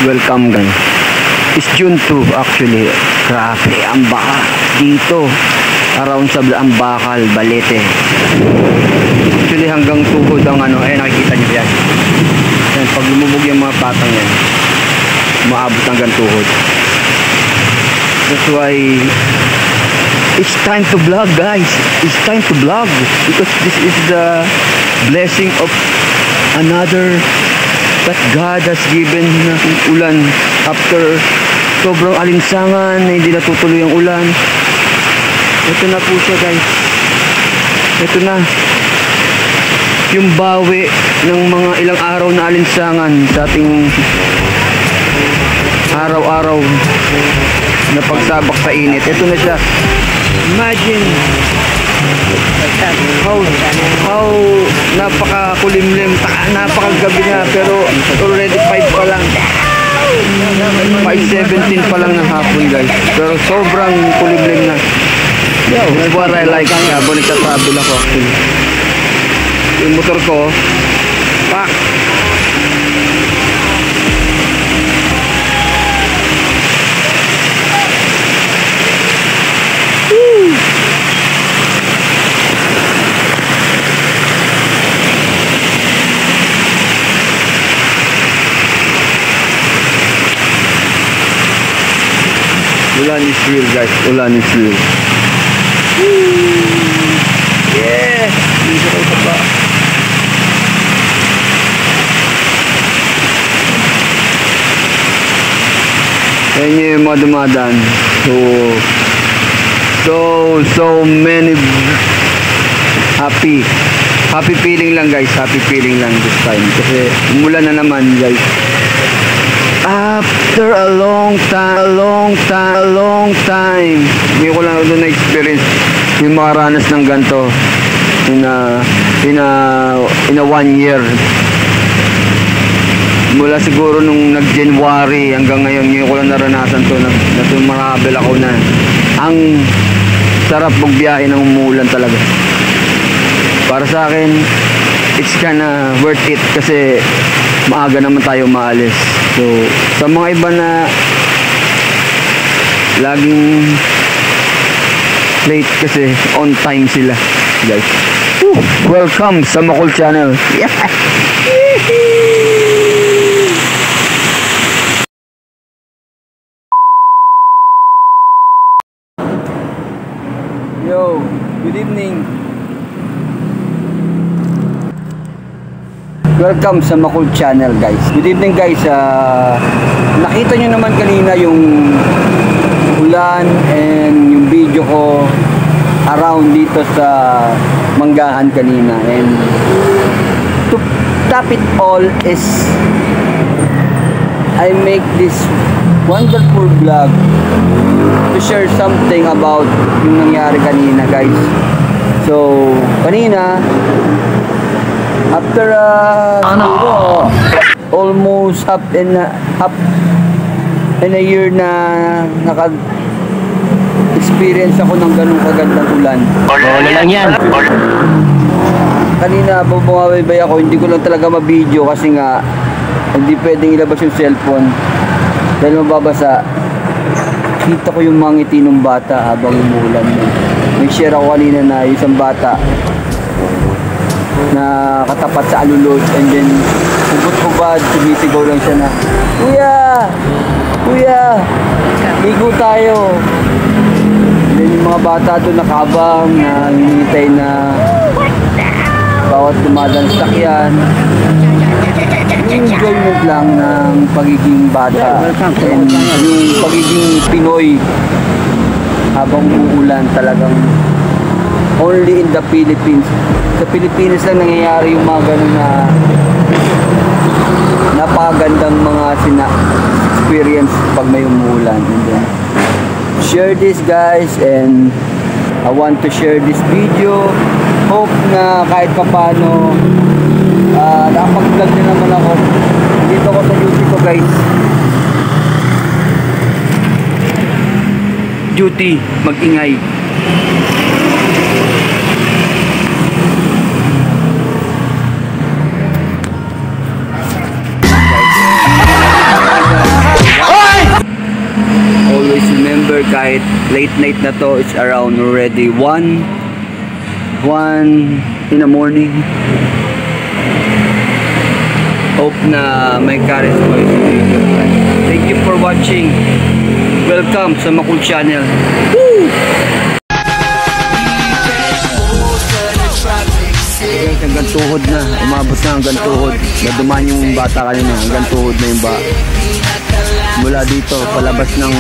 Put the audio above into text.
welcome gan. It's June 2 actually. Grabe ang baka dito. Around sa Ambakal, Balete. Actually hanggang tuhod ang ano, nakikita niyo yan. Yan, pag lumubog yung mga patang yan, maabot hanggang tuhod. That's why it's time to vlog, guys. It's time to vlog because this is the blessing of another that God has given na ulan after sobrang alinsangan na hindi natutuloy ang ulan. Ito na po siya, guys. Ito na yung bawi ng mga ilang araw na alinsangan sa ating araw-araw na pagsabak sa init. Ito na siya. Imagine how napakakulimlim, napakagabi na, pero already 5 pa lang. 5:17 pa lang ng hapon, guys. Pero sobrang kulimlim na. That's what I like habang nagtatravel ako actually. Yung motor ko, pak! Ulan is real, guys. Ulan is real. Yeah! Dito ko pa. Ayan yung mga dumadaan. So many happy feeling lang, guys. Happy feeling lang this time. Kasi umulan na naman, guys. After a long time, hindi ko lang doon na-experience yung makaranas ng ganito in a 1 year. Mula siguro nung nag-January hanggang ngayon, ngayon ko lang naranasan to. Nag-marabel ako na. Ang sarap magbiyahe ng umuulan talaga. Para sa akin, it's kinda worth it kasi maaga naman tayo maalis. So, sa mga iba na laging late kasi on time sila, guys. Welcome sa Makul Channel. Yeah. Yo, good evening. Welcome sa Makul Channel, guys. Good evening, guys. Nakita nyo naman kanina yung ulan and yung video ko around dito sa Manggahan kanina. And to top it all is I make this wonderful vlog to share something about yung nangyari kanina, guys. So, kanina after almost half in a year na naka-experience ako ng ganung kagandang ulan. Wala lang yan. Kanina bumabaybay ako, hindi ko lang talaga ma-video kasi nga hindi pwedeng ilabas yung cellphone dahil mababasa. Kita ko yung mga ngiti ng bata habang umuulan. May share ako kanina na isang bata na katapat sa alulod and then hubad-hubad, sumisigaw lang siya na, Kuya, ligo tayo. And then yung mga bata doon nakabang na hinihintay na bawat dumadang sakyan. Yung enjoyment lang ng pagiging bata and yung pagiging Pinoy habang uulan talagang only in the Philippines. Sa Pilipinas lang nangyayari yung mga ganun na napakagandang mga experience pag may umuulan. And then, share this, guys, and I want to share this video. Hope na kahit paano nakapag-vlog na naman ako. Dito ko sa duty ko, guys. Duty, mag-ingay. kahit late night na to, it's around already 1 in the morning. Hope na may carries mo yung video. Thank you for watching. Welcome sa Makul Channel. Woo! Guys, hanggang tuhod na. Umabot na hanggang tuhod. Naduman yung bata kanina. Hanggang tuhod na yung mula dito, palabas ng